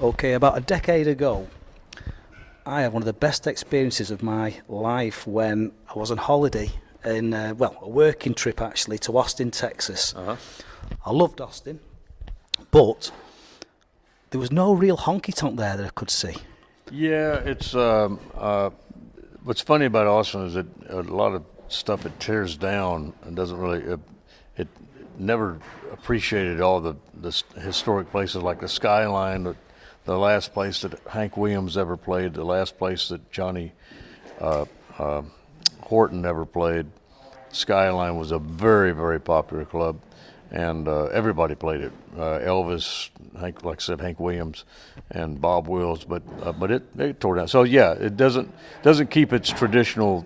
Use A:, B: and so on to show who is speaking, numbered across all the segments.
A: Okay, about a decade ago, I had one of the best experiences of my life when I was on holiday in, a working trip actually to Austin, Texas.
B: Uh-huh.
A: I loved Austin, but there was no real honky tonk there that I could see.
B: Yeah, it's what's funny about Austin is that a lot of stuff it tears down and doesn't really it never appreciated all the historic places like the Skyline, the last place that Hank Williams ever played, the last place that Johnny Horton ever played. Skyline was a very, very popular club, and everybody played it. Elvis, Hank, like I said, Hank Williams, and Bob Wills. But it tore down. So yeah, it doesn't keep its traditional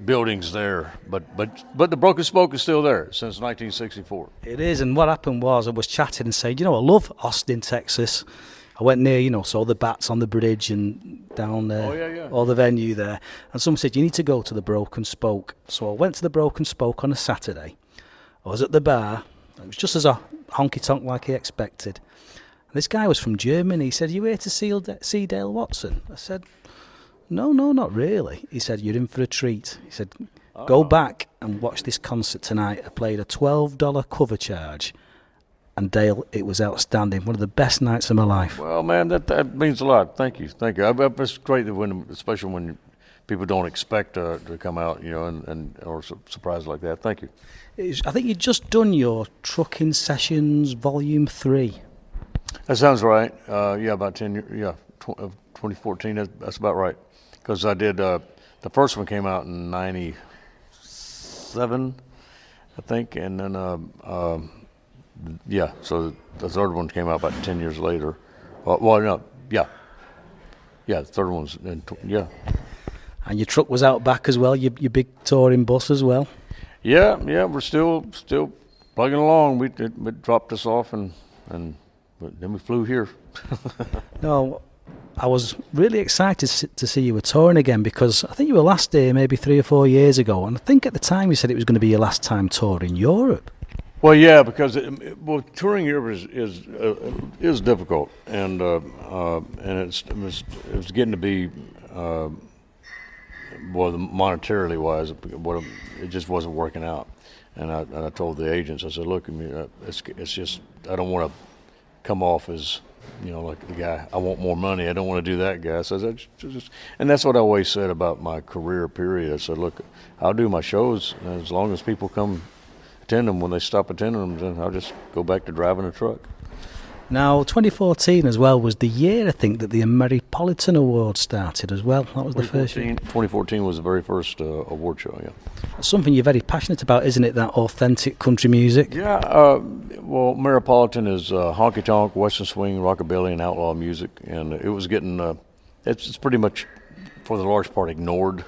B: buildings there. But the Broken Spoke is still there since 1964.
A: It is, and what happened was I was chatting and saying, I love Austin, Texas. I went near, saw the bats on the bridge and down there,
B: Oh, yeah.
A: or the venue there. And someone said, you need to go to the Broken Spoke. So I went to the Broken Spoke on a Saturday. I was at the bar. It was just as a honky-tonk like he expected. And this guy was from Germany. He said, you here to see Dale Watson? I said, no, not really. He said, you're in for a treat. He said, go back and watch this concert tonight. I played a $12 cover charge. And Dale, it was outstanding. One of the best nights of my life.
B: Well, man, that means a lot. Thank you. It's great that especially when people don't expect to come out, and or surprised like that. Thank you.
A: I think you'd just done your Trucking Sessions Volume 3.
B: That sounds right. About 10 years. Yeah, 2014. That's about right. Because I did the first one came out in '97, I think, and then so the third one came out about 10 years later. The third one's yeah.
A: And your truck was out back as well. Your big touring bus as well.
B: Yeah, we're still plugging along. It dropped us off and then we flew here.
A: No, I was really excited to see you were touring again because I think you were last here maybe 3 or 4 years ago, and I think at the time you said it was going to be your last time touring Europe.
B: Well, yeah, because touring Europe is difficult, and it was getting to be monetarily wise, it just wasn't working out. And I told the agents, I said, look, it's just I don't want to come off as like the guy. I want more money. I don't want to do that guy. So and that's what I always said about my career period. I said, look, I'll do my shows as long as people come attend them. When they stop attending them, then I'll just go back to driving a truck.
A: Now, 2014 as well was the year, I think, that the Ameripolitan Award started as well. That was the first year.
B: 2014 was the very first award show, yeah.
A: That's something you're very passionate about, isn't it, that authentic country music?
B: Yeah, well, Ameripolitan is honky-tonk, western swing, rockabilly, and outlaw music. And it was getting, it's pretty much, for the large part, ignored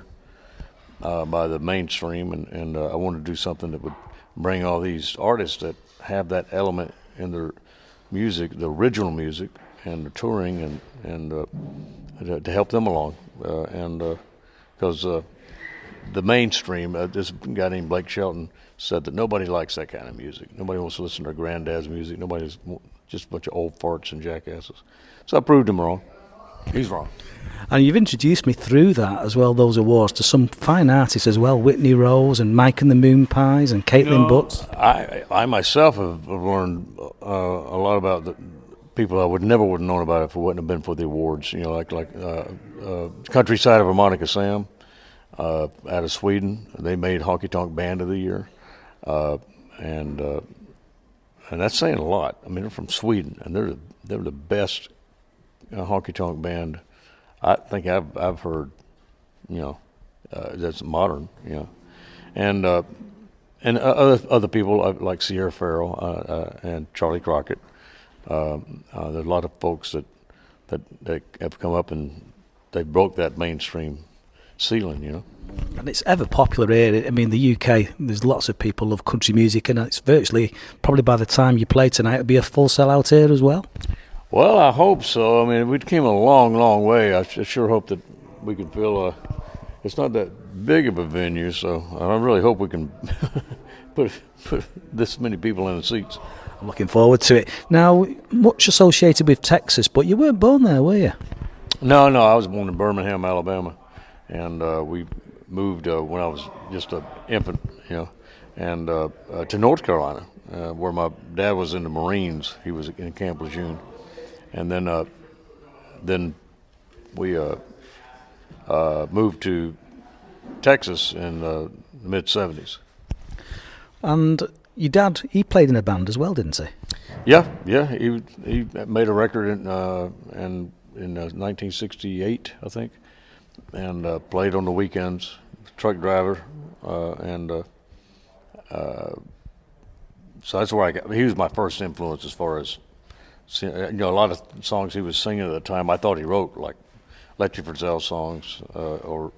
B: by the mainstream. And I wanted to do something that would bring all these artists that have that element in their music, the original music, and the touring, and to help them along, because the mainstream, this guy named Blake Shelton said that nobody likes that kind of music. Nobody wants to listen to their granddad's music. Nobody's just a bunch of old farts and jackasses. So I proved him wrong. He's wrong.
A: And you've introduced me through that as well, those awards, to some fine artists as well, Whitney Rose and Mike and the Moon Pies and Caitlin Butts.
B: I myself have learned a lot about the people I would have known about if it wouldn't have been for the awards. Like Countryside of Harmonica Sam out of Sweden. They made Honky Tonk Band of the Year, and that's saying a lot. I mean, they're from Sweden, and they're the best honky tonk band I think I've heard, that's modern, and other people like Sierra Farrell and Charlie Crockett. There's a lot of folks that have come up and they broke that mainstream ceiling,
A: And it's ever popular here. I mean, the UK, there's lots of people love country music, and it's virtually, probably by the time you play tonight, it'll be a full sellout here as well.
B: Well, I hope so. I mean, we came a long, long way. I sure hope that we can fill it's not that big of a venue, so I really hope we can put this many people in the seats.
A: I'm looking forward to it. Now, much associated with Texas, but you weren't born there, were you?
B: No, I was born in Birmingham, Alabama, and we moved when I was just an infant, and to North Carolina, where my dad was in the Marines. He was in Camp Lejeune, and then we moved to Texas in the mid '70s.
A: And your dad, he played in a band as well, didn't he?
B: Yeah. He made a record in 1968, I think, and played on the weekends. Truck driver, and so that's where I got. He was my first influence as far as a lot of songs he was singing at the time. I thought he wrote like Letty Frizzell songs or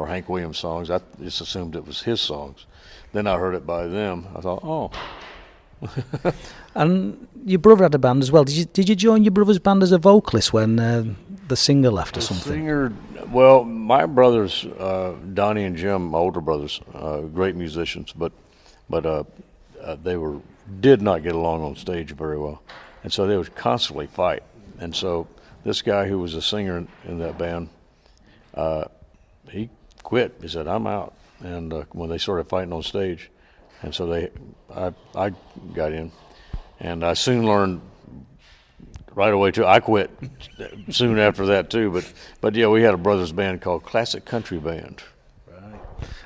B: Hank Williams songs. I just assumed it was his songs. Then I heard it by them. I thought, oh.
A: And your brother had a band as well. Did you join your brother's band as a vocalist when the singer left or something?
B: Singer, well, my brothers, Donnie and Jim, my older brothers, great musicians, but they did not get along on stage very well, and so they would constantly fight. And so this guy who was a singer in that band, he quit. He said, "I'm out." And when they started fighting on stage, and so I got in, and I soon learned right away too. I quit soon after that too. But yeah, we had a brothers band called Classic Country Band.
A: Right.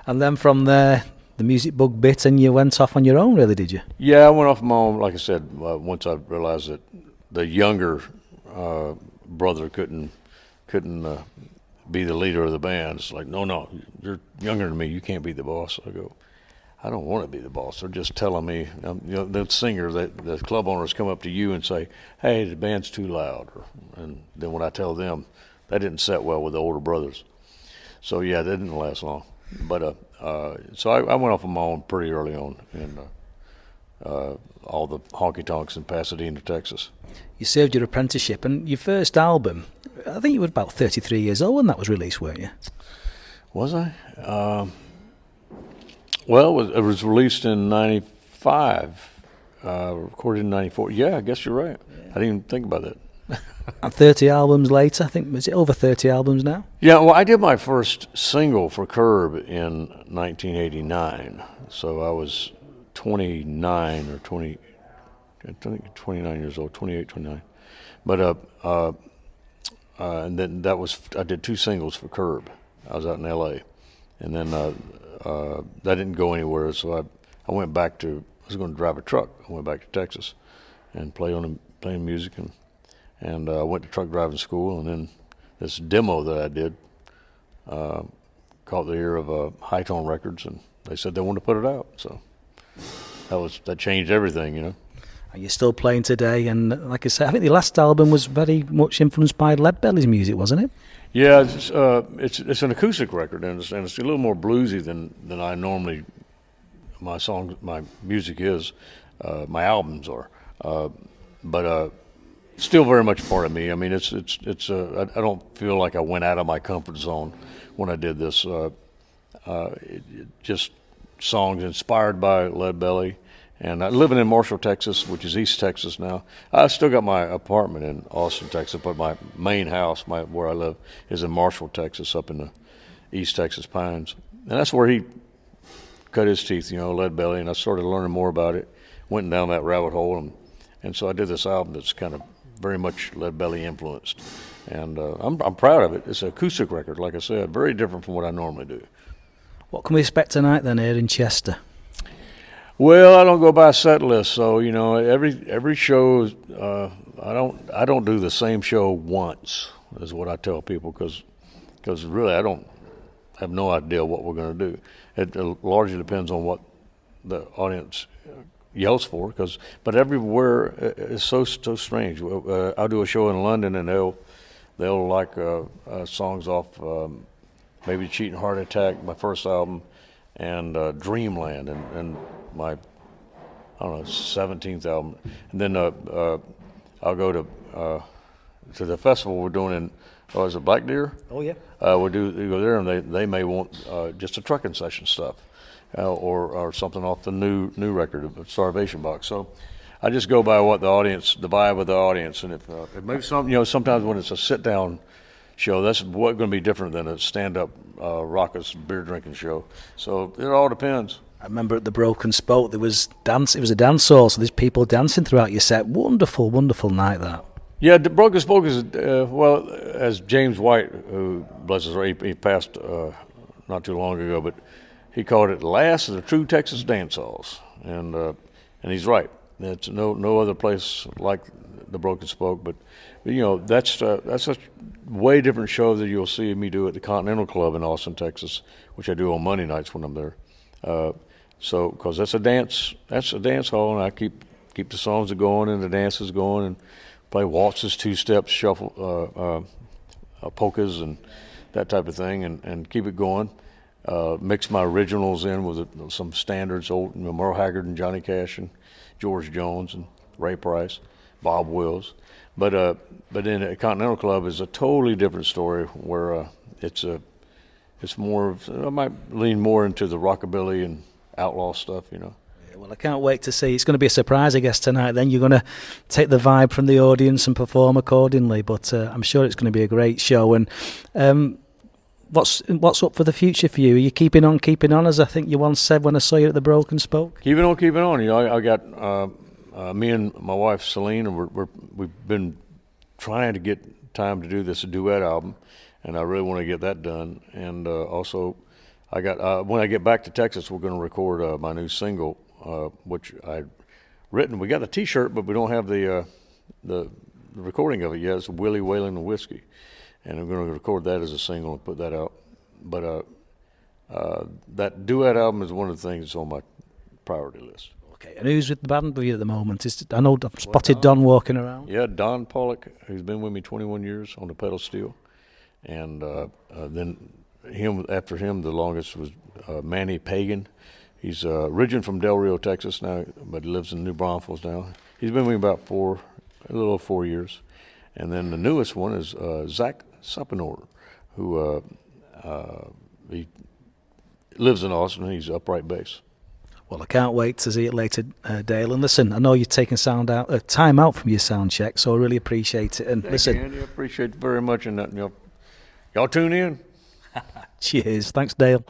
A: And then from there, the music bug bit, and you went off on your own, really, did you?
B: Yeah, I went off my own. Like I said, once I realized that the younger brother couldn't be the leader of the band. It's like, no, you're younger than me. You can't be the boss. I go, I don't want to be the boss. They're just telling me, the singer, the club owners come up to you and say, hey, the band's too loud. And then when I tell them, that didn't set well with the older brothers. So, yeah, that didn't last long. But so I went off on my own pretty early on in all the honky-tonks in Pasadena, Texas.
A: You served your apprenticeship, and your first album, I think you were about 33 years old when that was released, weren't you?
B: Was I? Well, it was released in '95, recorded in '94. Yeah, I guess you're right. Yeah. I didn't even think about that.
A: And 30 albums later, I think, is it over 30 albums now?
B: Yeah, well, I did my first single for Curb in 1989. So I was 29 or 20, I think 29 years old, 28, 29. But and then I did 2 singles for Curb. I was out in L.A. And then that didn't go anywhere, so I went back I was going to drive a truck. I went back to Texas and playing music, and I went to truck driving school, and then this demo that I did caught the ear of High Tone Records, and they said they wanted to put it out. So that changed everything,
A: And you're still playing today, and like I said, I think the last album was very much influenced by Lead Belly's music, wasn't it?
B: Yeah, it's an acoustic record, and it's a little more bluesy than I normally my music is, my albums are, but still very much a part of me. I mean, I don't feel like I went out of my comfort zone when I did this. Just songs inspired by Lead Belly. And living in Marshall, Texas, which is East Texas now. I still got my apartment in Austin, Texas, but my main house, where I live, is in Marshall, Texas, up in the East Texas Pines. And that's where he cut his teeth, Lead Belly, and I started learning more about it, went down that rabbit hole, and so I did this album that's kind of very much Lead Belly influenced. And I'm proud of it. It's an acoustic record, like I said, very different from what I normally do.
A: What can we expect tonight then here in Chester?
B: Well, I don't go by a set list, so every show I don't do the same show once, is what I tell people, because really I have no idea what we're going to do. It largely depends on what the audience yells for, but everywhere is so strange. I'll do a show in London, and they'll like songs off maybe Cheating Heart Attack, my first album, and Dreamland, and my 17th album, and then I'll go to the festival we're doing in is it Black Deer?
A: Oh yeah.
B: We go there, and they may want just a trucking session stuff, or something off the new record of Starvation Box. So I just go by what the vibe of the audience, and if maybe sometimes when it's a sit down show, that's going to be different than a stand up raucous beer drinking show. So it all depends.
A: I remember at the Broken Spoke there was dance. It was a dance hall, so there's people dancing throughout your set. Wonderful, wonderful night that.
B: Yeah, the Broken Spoke is well, as James White, who bless his heart, he passed not too long ago, but he called it the last of the true Texas dance halls, and he's right. It's no other place like the Broken Spoke, but that's a way different show that you'll see me do at the Continental Club in Austin, Texas, which I do on Monday nights when I'm there. So, because that's a dance hall, and I keep the songs going and the dances going, and play waltzes, two steps, shuffle, polkas, and that type of thing, and keep it going. Mix my originals in with some standards, old Merle Haggard and Johnny Cash and George Jones and Ray Price, Bob Wills. But in a Continental Club is a totally different story, where it's more of, I might lean more into the rockabilly and outlaw stuff,
A: Yeah, well, I can't wait to see. It's going to be a surprise, I guess, tonight. Then you're going to take the vibe from the audience and perform accordingly. But I'm sure it's going to be a great show. And what's up for the future for you? Are you keeping on, as I think you once said when I saw you at the Broken Spoke?
B: Keeping on. I got me and my wife Saloon, and we've been trying to get time to do this duet album, and I really want to get that done. And also, I got when I get back to Texas, we're going to record my new single, which I'd written. We got the T-shirt, but we don't have the recording of it yet. It's Willie Whalen and Whiskey, and I'm going to record that as a single and put that out. But that duet album is one of the things that's on my priority list.
A: Okay, and who's with the band with you at the moment? I know I've spotted Don walking around.
B: Yeah, Don Pollock, who's been with me 21 years on the pedal steel, and then after him, the longest was Manny Pagan. He's originally from Del Rio, Texas now, but he lives in New Braunfels now. He's been with me about a little over 4 years. And then the newest one is Zach Sapinor, who he lives in Austin. He's upright bass.
A: Well, I can't wait to see it later, Dale. And listen, I know you're taking time out from your sound check, so I really appreciate it. And
B: Thank
A: listen,
B: you, Andy. I appreciate it very much, and y'all tune in.
A: Cheers. Thanks, Dale.